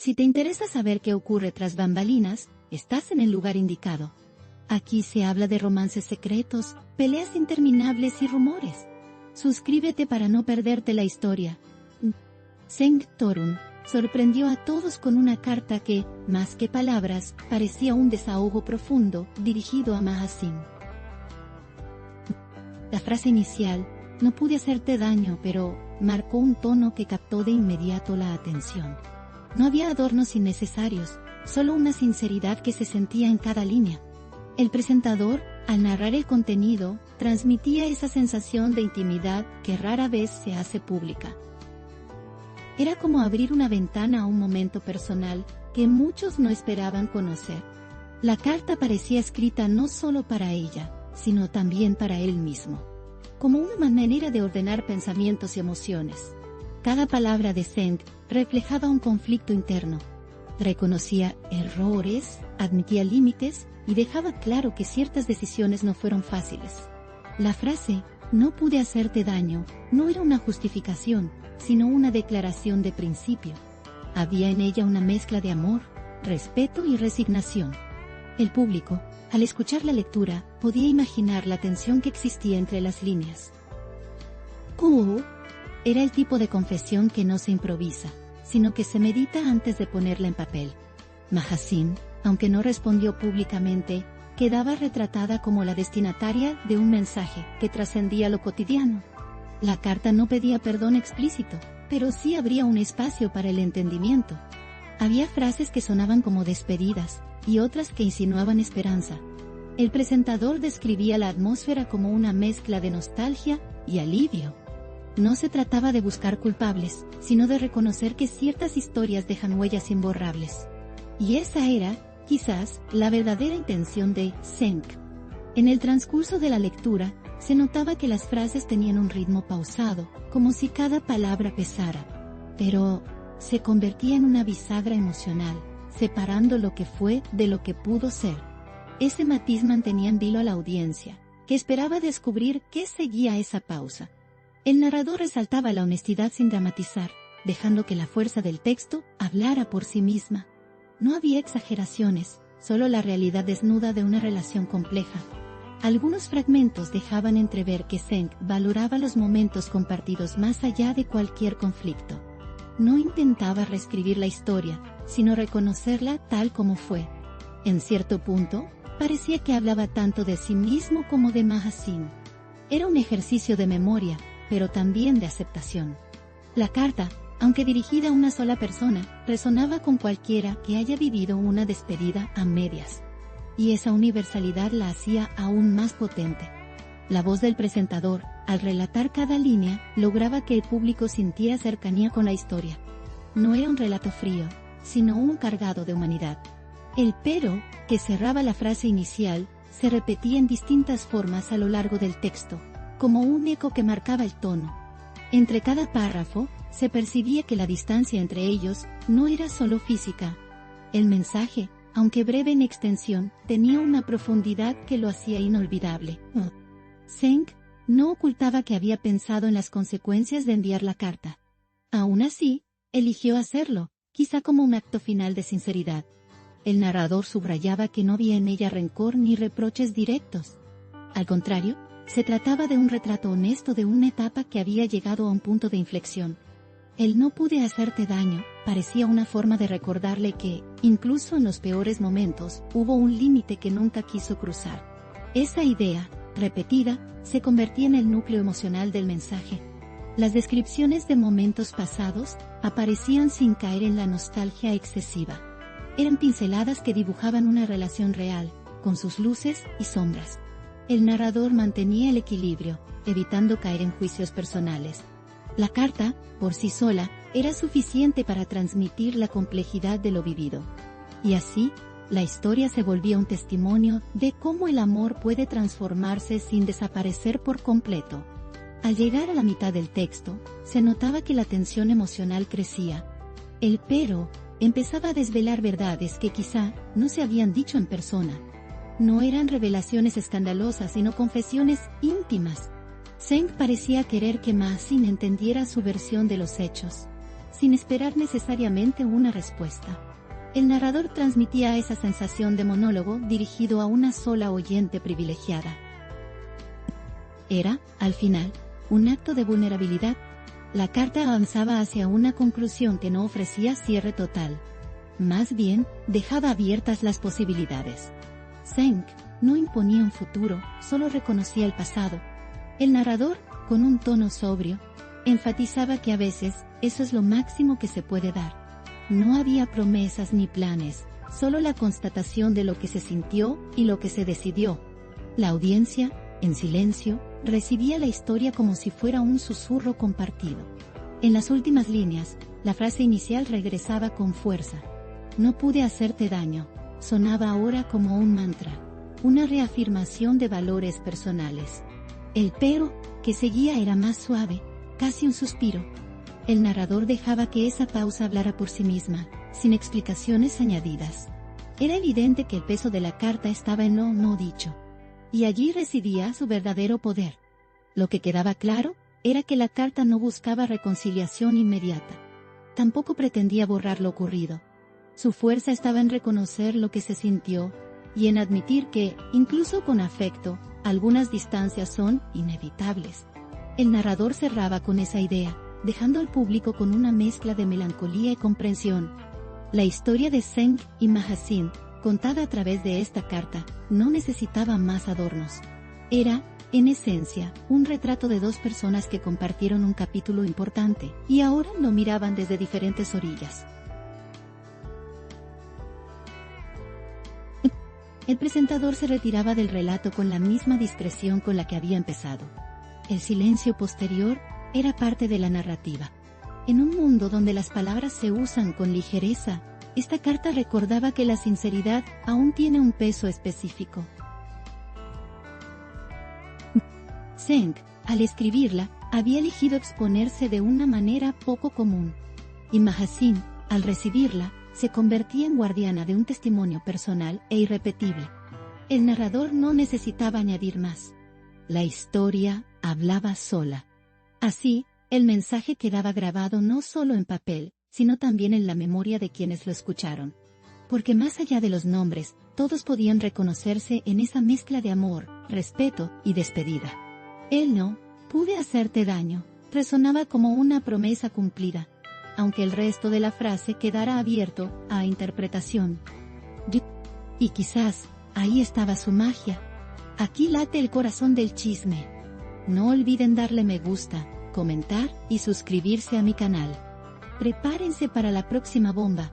Si te interesa saber qué ocurre tras bambalinas, estás en el lugar indicado. Aquí se habla de romances secretos, peleas interminables y rumores. Suscríbete para no perderte la historia. Seng Torun sorprendió a todos con una carta que, más que palabras, parecía un desahogo profundo, dirigido a Mahasín. La frase inicial, "no pude hacerte daño", pero marcó un tono que captó de inmediato la atención. No había adornos innecesarios, solo una sinceridad que se sentía en cada línea. El presentador, al narrar el contenido, transmitía esa sensación de intimidad que rara vez se hace pública. Era como abrir una ventana a un momento personal que muchos no esperaban conocer. La carta parecía escrita no solo para ella, sino también para él mismo, como una manera de ordenar pensamientos y emociones. Cada palabra de Seng reflejaba un conflicto interno. Reconocía errores, admitía límites y dejaba claro que ciertas decisiones no fueron fáciles. La frase, "no pude hacerte daño", no era una justificación, sino una declaración de principio. Había en ella una mezcla de amor, respeto y resignación. El público, al escuchar la lectura, podía imaginar la tensión que existía entre las líneas. Era el tipo de confesión que no se improvisa, sino que se medita antes de ponerla en papel. Mahasín, aunque no respondió públicamente, quedaba retratada como la destinataria de un mensaje que trascendía lo cotidiano. La carta no pedía perdón explícito, pero sí abría un espacio para el entendimiento. Había frases que sonaban como despedidas, y otras que insinuaban esperanza. El presentador describía la atmósfera como una mezcla de nostalgia y alivio. No se trataba de buscar culpables, sino de reconocer que ciertas historias dejan huellas imborrables. Y esa era, quizás, la verdadera intención de Seng. En el transcurso de la lectura, se notaba que las frases tenían un ritmo pausado, como si cada palabra pesara. Pero se convertía en una bisagra emocional, separando lo que fue de lo que pudo ser. Ese matiz mantenía en vilo a la audiencia, que esperaba descubrir qué seguía esa pausa. El narrador resaltaba la honestidad sin dramatizar, dejando que la fuerza del texto hablara por sí misma. No había exageraciones, solo la realidad desnuda de una relación compleja. Algunos fragmentos dejaban entrever que Seng valoraba los momentos compartidos más allá de cualquier conflicto. No intentaba reescribir la historia, sino reconocerla tal como fue. En cierto punto, parecía que hablaba tanto de sí mismo como de Mahasín. Era un ejercicio de memoria, pero también de aceptación. La carta, aunque dirigida a una sola persona, resonaba con cualquiera que haya vivido una despedida a medias. Y esa universalidad la hacía aún más potente. La voz del presentador, al relatar cada línea, lograba que el público sintiera cercanía con la historia. No era un relato frío, sino uno cargado de humanidad. El pero, que cerraba la frase inicial, se repetía en distintas formas a lo largo del texto, como un eco que marcaba el tono. Entre cada párrafo, se percibía que la distancia entre ellos no era solo física. El mensaje, aunque breve en extensión, tenía una profundidad que lo hacía inolvidable. Seng no ocultaba que había pensado en las consecuencias de enviar la carta. Aún así, eligió hacerlo, quizá como un acto final de sinceridad. El narrador subrayaba que no había en ella rencor ni reproches directos. Al contrario, se trataba de un retrato honesto de una etapa que había llegado a un punto de inflexión. El "no pude hacerte daño" parecía una forma de recordarle que, incluso en los peores momentos, hubo un límite que nunca quiso cruzar. Esa idea, repetida, se convertía en el núcleo emocional del mensaje. Las descripciones de momentos pasados aparecían sin caer en la nostalgia excesiva. Eran pinceladas que dibujaban una relación real, con sus luces y sombras. El narrador mantenía el equilibrio, evitando caer en juicios personales. La carta, por sí sola, era suficiente para transmitir la complejidad de lo vivido. Y así, la historia se volvía un testimonio de cómo el amor puede transformarse sin desaparecer por completo. Al llegar a la mitad del texto, se notaba que la tensión emocional crecía. El pero empezaba a desvelar verdades que quizá no se habían dicho en persona. No eran revelaciones escandalosas, sino confesiones íntimas. Seng parecía querer que Mahasín entendiera su versión de los hechos. sin esperar necesariamente una respuesta. El narrador transmitía esa sensación de monólogo dirigido a una sola oyente privilegiada. Era, al final, un acto de vulnerabilidad. La carta avanzaba hacia una conclusión que no ofrecía cierre total. Más bien, dejaba abiertas las posibilidades. Zeng no imponía un futuro, solo reconocía el pasado. El narrador, con un tono sobrio, enfatizaba que a veces, eso es lo máximo que se puede dar. No había promesas ni planes, solo la constatación de lo que se sintió y lo que se decidió. La audiencia, en silencio, recibía la historia como si fuera un susurro compartido. En las últimas líneas, la frase inicial regresaba con fuerza. No pude hacerte daño, sonaba ahora como un mantra, una reafirmación de valores personales. El pero, que seguía era más suave, casi un suspiro. El narrador dejaba que esa pausa hablara por sí misma, sin explicaciones añadidas. Era evidente que el peso de la carta estaba en lo no dicho. Y allí residía su verdadero poder. Lo que quedaba claro, era que la carta no buscaba reconciliación inmediata. Tampoco pretendía borrar lo ocurrido. Su fuerza estaba en reconocer lo que se sintió, y en admitir que, incluso con afecto, algunas distancias son inevitables. El narrador cerraba con esa idea, dejando al público con una mezcla de melancolía y comprensión. La historia de Zeng y Mahazin, contada a través de esta carta, no necesitaba más adornos. Era, en esencia, un retrato de dos personas que compartieron un capítulo importante, y ahora lo miraban desde diferentes orillas. El presentador se retiraba del relato con la misma discreción con la que había empezado. El silencio posterior era parte de la narrativa. En un mundo donde las palabras se usan con ligereza, esta carta recordaba que la sinceridad aún tiene un peso específico. Zeng, al escribirla, había elegido exponerse de una manera poco común. Y Mahazin, al recibirla, se convertía en guardiana de un testimonio personal e irrepetible. El narrador no necesitaba añadir más. La historia hablaba sola. Así, el mensaje quedaba grabado no solo en papel, sino también en la memoria de quienes lo escucharon. Porque más allá de los nombres, todos podían reconocerse en esa mezcla de amor, respeto y despedida. El no pude hacerte daño resonaba como una promesa cumplida, aunque el resto de la frase quedara abierto a interpretación. Y quizás, ahí estaba su magia. Aquí late el corazón del chisme. No olviden darle me gusta, comentar y suscribirse a mi canal. Prepárense para la próxima bomba.